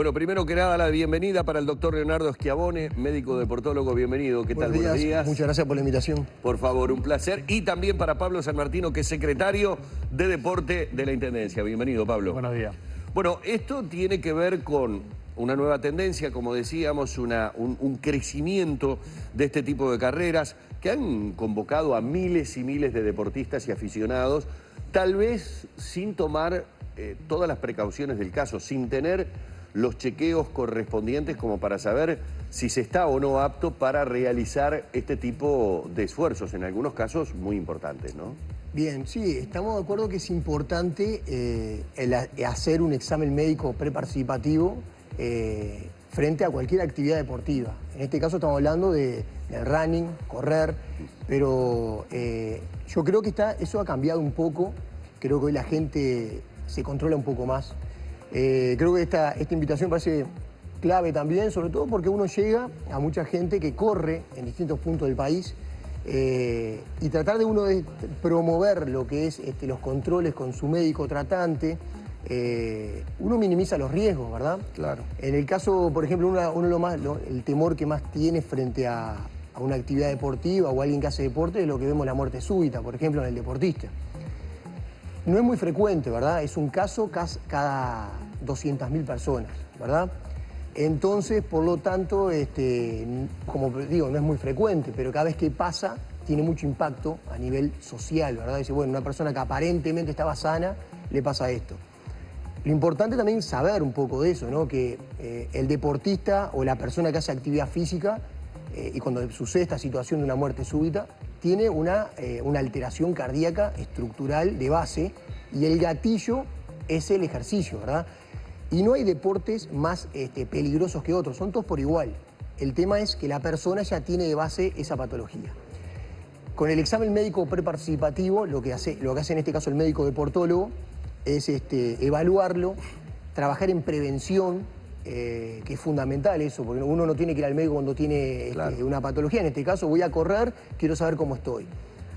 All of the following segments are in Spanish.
Bueno, primero que nada, la bienvenida para el doctor Leonardo Schiavone, médico deportólogo. Bienvenido. ¿Qué tal? Buenos días. Muchas gracias por la invitación. Por favor, un placer. Y también para Pablo San Martino, que es secretario de Deporte de la Intendencia. Bienvenido, Pablo. Buenos días. Bueno, esto tiene que ver con una nueva tendencia, como decíamos, un crecimiento de este tipo de carreras que han convocado a miles y miles de deportistas y aficionados, tal vez sin tomar todas las precauciones del caso, sin tener los chequeos correspondientes como para saber si se está o no apto para realizar este tipo de esfuerzos, en algunos casos muy importantes, ¿no? Bien, sí, estamos de acuerdo que es importante hacer un examen médico preparticipativo frente a cualquier actividad deportiva. En este caso estamos hablando del running, correr, pero yo creo que eso ha cambiado un poco. Creo que hoy la gente se controla un poco más. Creo que esta invitación parece clave también, sobre todo porque uno llega a mucha gente que corre en distintos puntos del país y tratar de promover lo que es los controles con su médico tratante, uno minimiza los riesgos, ¿verdad? Claro. En el caso, por ejemplo, el temor que más tiene frente a una actividad deportiva o alguien que hace deporte es lo que vemos la muerte súbita, por ejemplo, en el deportista. No es muy frecuente, ¿verdad? Es un caso cada 200.000 personas, ¿verdad? Entonces, por lo tanto, como digo, no es muy frecuente, pero cada vez que pasa tiene mucho impacto a nivel social, ¿verdad? Dice, bueno, una persona que aparentemente estaba sana, le pasa esto. Lo importante también es saber un poco de eso, ¿no? Que el deportista o la persona que hace actividad física, y cuando sucede esta situación de una muerte súbita, tiene una alteración cardíaca estructural de base y el gatillo es el ejercicio, ¿verdad? Y no hay deportes más peligrosos que otros, son todos por igual. El tema es que la persona ya tiene de base esa patología. Con el examen médico preparticipativo, lo que hace en este caso el médico deportólogo es evaluarlo, trabajar en prevención, que es fundamental eso, porque uno no tiene que ir al médico cuando tiene Claro. una patología. En este caso voy a correr, quiero saber cómo estoy.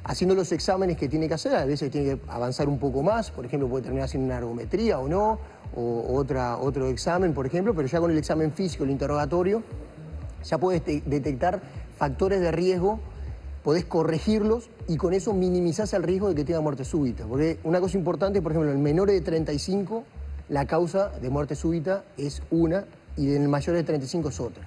Haciendo los exámenes que tiene que hacer, a veces tiene que avanzar un poco más, por ejemplo puede terminar haciendo una ergometría o no, o otro examen, por ejemplo, pero ya con el examen físico, el interrogatorio, ya puedes detectar factores de riesgo, podés corregirlos y con eso minimizás el riesgo de que tenga muerte súbita. Porque una cosa importante, por ejemplo, en menores de 35, la causa de muerte súbita es una y en el mayor de 35 es otra.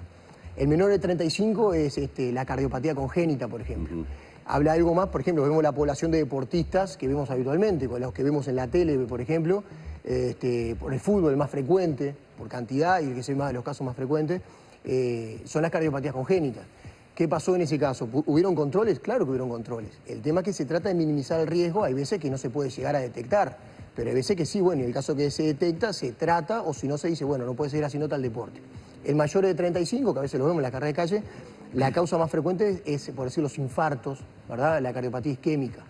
El menor de 35 es la cardiopatía congénita, por ejemplo. Habla algo más, por ejemplo, vemos la población de deportistas que vemos habitualmente, con los que vemos en la tele, por ejemplo, por el fútbol el más frecuente, por cantidad y el que es de los casos más frecuentes, son las cardiopatías congénitas. ¿Qué pasó en ese caso? ¿Hubieron controles? Claro que hubieron controles. El tema es que se trata de minimizar el riesgo, hay veces que no se puede llegar a detectar, pero hay veces que sí, bueno, en el caso que se detecta, se trata, o si no se dice, bueno, no puede seguir haciendo tal deporte. El mayor de 35, que a veces lo vemos en la carrera de calle, la causa más frecuente es, por decir, los infartos, ¿verdad? La cardiopatía isquémica.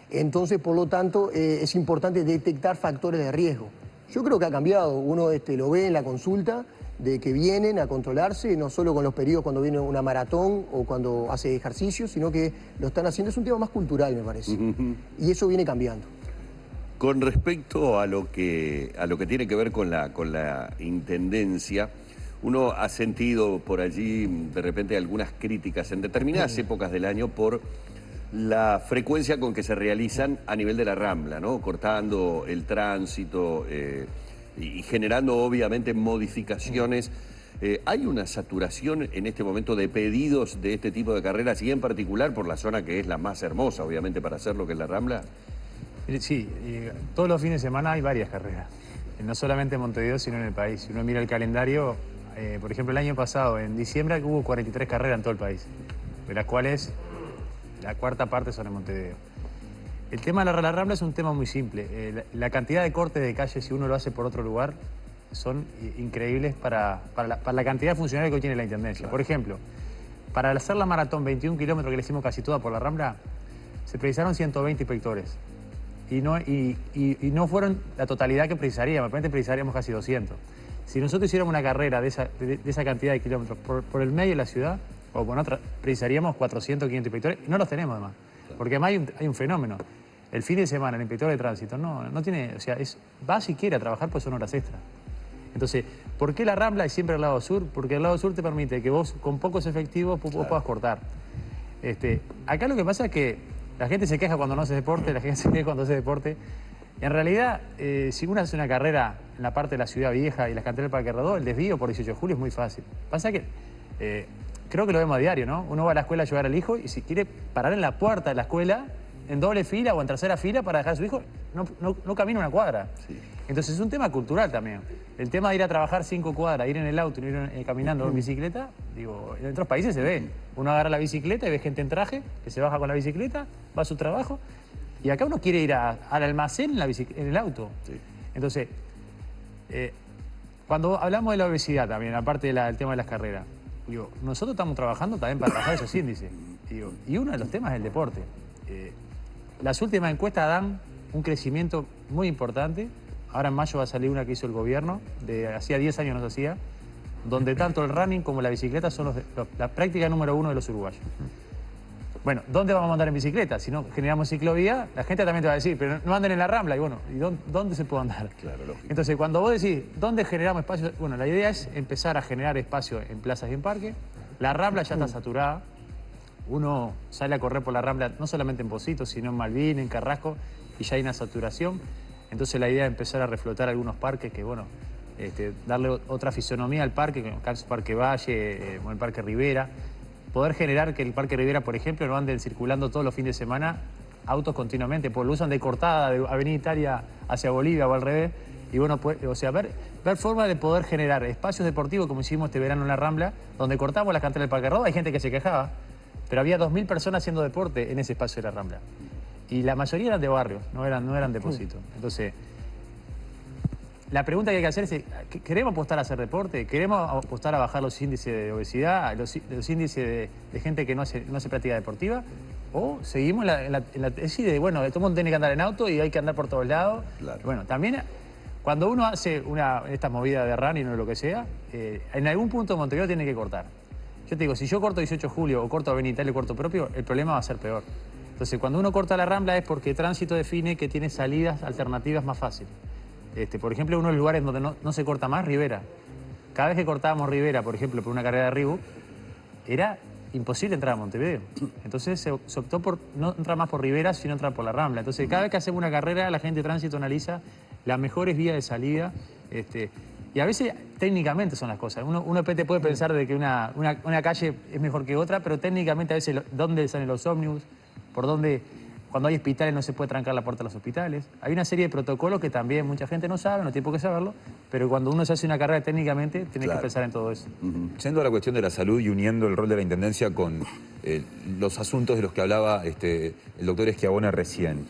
Entonces, por lo tanto, es importante detectar factores de riesgo. Yo creo que ha cambiado, uno lo ve en la consulta, de que vienen a controlarse, no solo con los periodos cuando viene una maratón o cuando hace ejercicio, sino que lo están haciendo, es un tema más cultural, me parece. Y eso viene cambiando. Con respecto a lo que tiene que ver con la intendencia, uno ha sentido por allí de repente algunas críticas en determinadas épocas del año por la frecuencia con que se realizan a nivel de la Rambla, ¿no? Cortando el tránsito y generando obviamente modificaciones. ¿Hay una saturación en este momento de pedidos de este tipo de carreras y en particular por la zona que es la más hermosa, obviamente, para hacerlo, que es la Rambla? Sí, todos los fines de semana hay varias carreras, no solamente en Montevideo, sino en el país. Si uno mira el calendario, por ejemplo, el año pasado, en diciembre, hubo 43 carreras en todo el país, de las cuales la cuarta parte son en Montevideo. El tema de la Rambla es un tema muy simple. La cantidad de cortes de calle, si uno lo hace por otro lugar, son increíbles para la cantidad de funcionarios que hoy tiene la Intendencia. Claro. Por ejemplo, para hacer la maratón 21 kilómetros que le hicimos casi toda por la Rambla, se precisaron 120 inspectores. Y no fueron la totalidad que precisaríamos, aparentemente precisaríamos casi 200. Si nosotros hiciéramos una carrera de esa cantidad de kilómetros por el medio de la ciudad, o por otra, precisaríamos 400, 500 inspectores, y no los tenemos además. Porque además hay un fenómeno. El fin de semana el inspector de tránsito no tiene, o sea, va si quiere a trabajar, pues son horas extras. Entonces, ¿por qué la Rambla y siempre el lado sur? Porque el lado sur te permite que vos, con pocos efectivos, vos puedas cortar. Acá lo que pasa es que la gente se queja cuando no hace deporte, la gente se queja cuando hace deporte. En realidad, si uno hace una carrera en la parte de la ciudad vieja y las canteras del Parque Rodó, el desvío por 18 de julio es muy fácil. Pasa que creo que lo vemos a diario, ¿no? Uno va a la escuela a llevar al hijo y si quiere parar en la puerta de la escuela, en doble fila o en tercera fila para dejar a su hijo, no camina una cuadra. Sí. Entonces es un tema cultural también. El tema de ir a trabajar 5 cuadras, ir en el auto, ir caminando en bicicleta, digo, en otros países se ve. Uno agarra la bicicleta y ve gente en traje que se baja con la bicicleta, va a su trabajo. Y acá uno quiere ir al almacén en el auto. Sí. Entonces, cuando hablamos de la obesidad también, aparte del tema de las carreras, digo, nosotros estamos trabajando también para bajar esos índices. Y uno de los temas es el deporte. Las últimas encuestas dan un crecimiento muy importante. Ahora en mayo va a salir una que hizo el gobierno, hacía 10 años no se hacía, donde tanto el running como la bicicleta son la práctica número 1 de los uruguayos. Bueno, ¿dónde vamos a andar en bicicleta? Si no generamos ciclovía, la gente también te va a decir, pero no anden en la Rambla. Y bueno, ¿y dónde se puede andar? Claro, lógico. Entonces, cuando vos decís, ¿dónde generamos espacio? Bueno, la idea es empezar a generar espacio en plazas y en parques. La Rambla ya está saturada. Uno sale a correr por la Rambla, no solamente en Positos, sino en Malvin, en Carrasco, y ya hay una saturación. Entonces, la idea es empezar a reflotar algunos parques que, bueno, darle otra fisonomía al parque, como el Parque Valle, o el Parque Rivera. Poder generar que el Parque Rivera, por ejemplo, no anden circulando todos los fines de semana autos continuamente, porque lo usan de cortada de Avenida Italia hacia Bolivia o al revés. Y bueno, o sea, ver formas de poder generar espacios deportivos como hicimos este verano en la Rambla, donde cortamos las canteras del Parque Rodó. Hay gente que se quejaba, pero había 2000 personas haciendo deporte en ese espacio de la Rambla. Y la mayoría eran de barrio, no eran de Positos. Entonces, la pregunta que hay que hacer es, ¿queremos apostar a hacer deporte? ¿Queremos apostar a bajar los índices de obesidad, los índices de gente que no hace práctica deportiva? ¿O seguimos en la tesis de, bueno, todo el mundo tiene que andar en auto y hay que andar por todos lados? Claro. Bueno, también cuando uno hace esta movida de running o lo que sea, en algún punto de Montevideo tiene que cortar. Yo te digo, si yo corto 18 de julio o corto Avenida Italia y corto propio, el problema va a ser peor. Entonces, cuando uno corta la Rambla es porque tránsito define que tiene salidas alternativas más fáciles. Por ejemplo, uno de los lugares donde no se corta más, Rivera. Cada vez que cortábamos Rivera, por ejemplo, por una carrera de Reebok, era imposible entrar a Montevideo. Entonces se optó por no entrar más por Rivera, sino entrar por la Rambla. Entonces, cada vez que hacemos una carrera, la gente de tránsito analiza las mejores vías de salida. Y a veces técnicamente son las cosas. Uno te puede pensar de que una calle es mejor que otra, pero técnicamente a veces dónde salen los ómnibus, por dónde... Cuando hay hospitales no se puede trancar la puerta de los hospitales. Hay una serie de protocolos que también mucha gente no sabe, no tiene por qué saberlo, pero cuando uno se hace una carrera técnicamente, tiene que pensar en todo eso. Yendo a la cuestión de la salud y uniendo el rol de la Intendencia con los asuntos de los que hablaba el doctor Schiavone recién.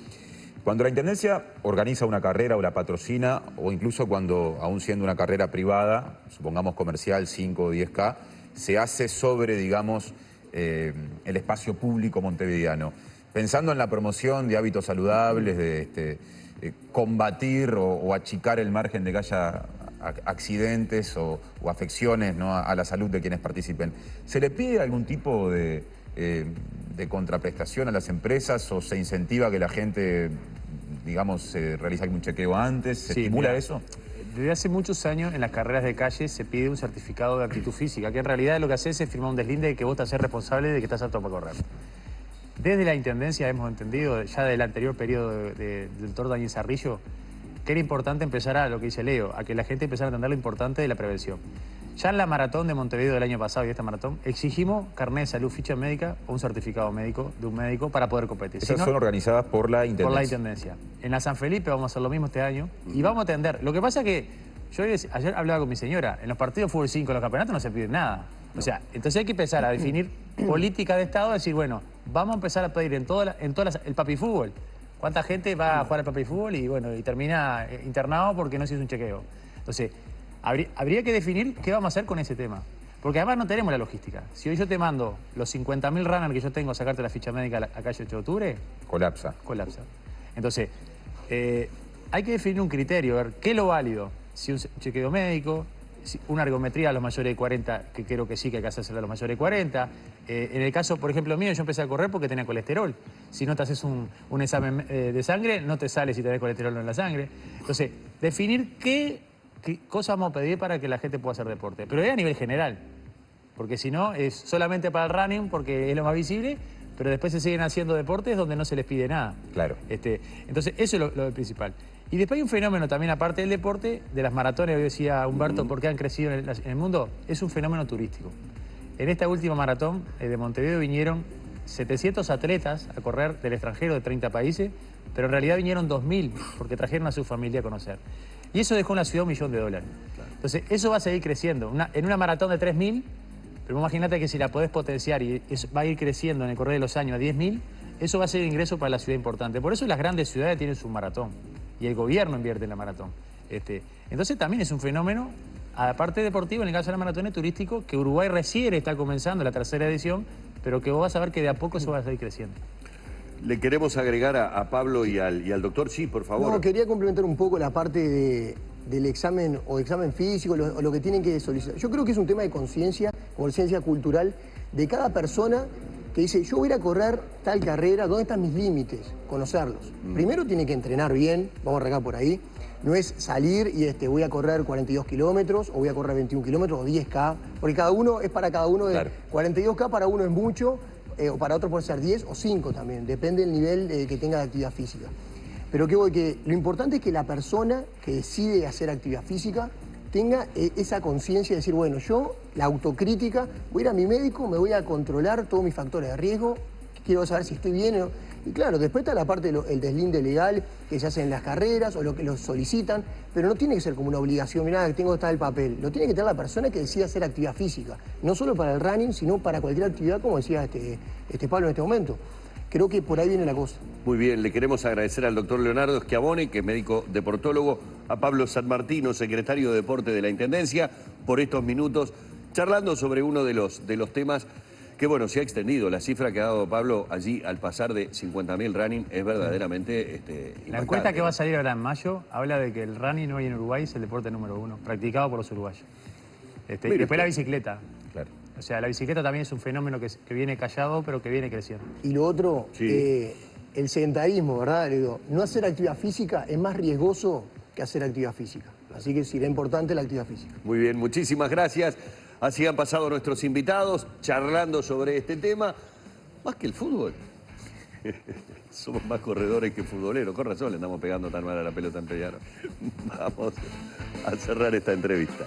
Cuando la Intendencia organiza una carrera o la patrocina, o incluso cuando, aún siendo una carrera privada, supongamos comercial, 5 o 10K, se hace sobre, digamos, el espacio público montevideano. Pensando en la promoción de hábitos saludables, de combatir o achicar el margen de que haya accidentes o afecciones, ¿no?, a la salud de quienes participen, ¿se le pide algún tipo de contraprestación a las empresas o se incentiva que la gente, digamos, se realice algún chequeo antes? ¿Se estimula eso? Desde hace muchos años en las carreras de calle se pide un certificado de aptitud física, que en realidad lo que haces es firmar un deslinde de que vos te haces responsable de que estás apto para correr. Desde la Intendencia hemos entendido, ya del anterior periodo del doctor Daniel Zarrillo, que era importante empezar a, lo que dice Leo, a que la gente empezara a entender lo importante de la prevención. Ya en la maratón de Montevideo del año pasado y esta maratón, exigimos carnet de salud, ficha médica o un certificado médico de un médico para poder competir. Esas son organizadas por la Intendencia. Por la Intendencia. En la San Felipe vamos a hacer lo mismo este año y vamos a atender. Lo que pasa es que yo ayer hablaba con mi señora, en los partidos de fútbol 5, en los campeonatos no se pide nada. O sea, entonces hay que empezar a definir política de Estado, decir, bueno, vamos a empezar a pedir el papi fútbol. ¿Cuánta gente va a jugar al papi fútbol y bueno, y termina internado porque no se hizo un chequeo? Entonces, habría que definir qué vamos a hacer con ese tema. Porque además no tenemos la logística. Si hoy yo te mando los 50.000 runners que yo tengo a sacarte la ficha médica a calle 8 de octubre... Colapsa. Entonces, hay que definir un criterio, ver qué es lo válido. Si un chequeo médico, si una ergometría a los mayores de 40, que creo que sí que hay que hacerse a los mayores de 40. En el caso, por ejemplo, mío, yo empecé a correr porque tenía colesterol. Si no te haces un examen de sangre, no te sale si tenés colesterol en la sangre. Entonces, definir qué qué cosas vamos a pedir para que la gente pueda hacer deporte. Pero es a nivel general, porque si no es solamente para el running, porque es lo más visible, pero después se siguen haciendo deportes donde no se les pide nada. Claro. Entonces, eso es lo principal. Y después hay un fenómeno también, aparte del deporte, de las maratones, hoy decía Humberto, ¿por qué han crecido en el mundo? Es un fenómeno turístico. En esta última maratón de Montevideo vinieron 700 atletas a correr del extranjero de 30 países, pero en realidad vinieron 2.000 porque trajeron a su familia a conocer. Y eso dejó en la ciudad $1 millón. Entonces, eso va a seguir creciendo. En una maratón de 3.000, pero imagínate que si la podés potenciar y eso va a ir creciendo en el correr de los años a 10.000, eso va a ser ingreso para la ciudad importante. Por eso las grandes ciudades tienen su maratón y el gobierno invierte en la maratón. Entonces también es un fenómeno, aparte deportivo, en el caso de la maratón es turístico, que Uruguay recién está comenzando la tercera edición, pero que vos vas a ver que de a poco eso va a seguir creciendo. Le queremos agregar a Pablo y al doctor, sí, por favor. No, quería complementar un poco la parte del examen o examen físico, lo que tienen que solicitar. Yo creo que es un tema de conciencia cultural de cada persona que dice, yo voy a ir a correr tal carrera, ¿dónde están mis límites? Conocerlos. Primero tiene que entrenar bien, vamos a arrancar por ahí. No es salir y voy a correr 42 kilómetros, o voy a correr 21 kilómetros, o 10K, porque cada uno es para cada uno. Claro. 42K para uno es mucho, o para otro puede ser 10 o 5 también, depende del nivel que tenga de actividad física. Pero que lo importante es que la persona que decide hacer actividad física tenga esa conciencia de decir, bueno, yo, la autocrítica, voy a ir a mi médico, me voy a controlar todos mis factores de riesgo, quiero saber si estoy bien o... Y claro, después está la parte del deslinde legal que se hace en las carreras o lo que los solicitan, pero no tiene que ser como una obligación, mirá, que tengo que estar el papel. Lo tiene que tener la persona que decida hacer actividad física, no solo para el running, sino para cualquier actividad, como decía Pablo en este momento. Creo que por ahí viene la cosa. Muy bien, le queremos agradecer al doctor Leonardo Schiavone, que es médico deportólogo, a Pablo San Martino, secretario de Deporte de la Intendencia, por estos minutos, charlando sobre uno de los temas que, bueno, se ha extendido. La cifra que ha dado Pablo allí al pasar de 50.000 running es verdaderamente La encuesta que va a salir ahora en mayo habla de que el running hoy en Uruguay es el deporte número 1, practicado por los uruguayos. Y después la bicicleta. Claro. O sea, la bicicleta también es un fenómeno que viene callado, pero que viene creciendo. Y lo otro, Sí. El sedentarismo, ¿verdad? Le digo, no hacer actividad física es más riesgoso que hacer actividad física. Así que será importante la actividad física. Muy bien, muchísimas gracias. Así han pasado nuestros invitados charlando sobre este tema. Más que el fútbol. Somos más corredores que futboleros. Con razón le andamos pegando tan mal a la pelota en Peñarol. Vamos a cerrar esta entrevista.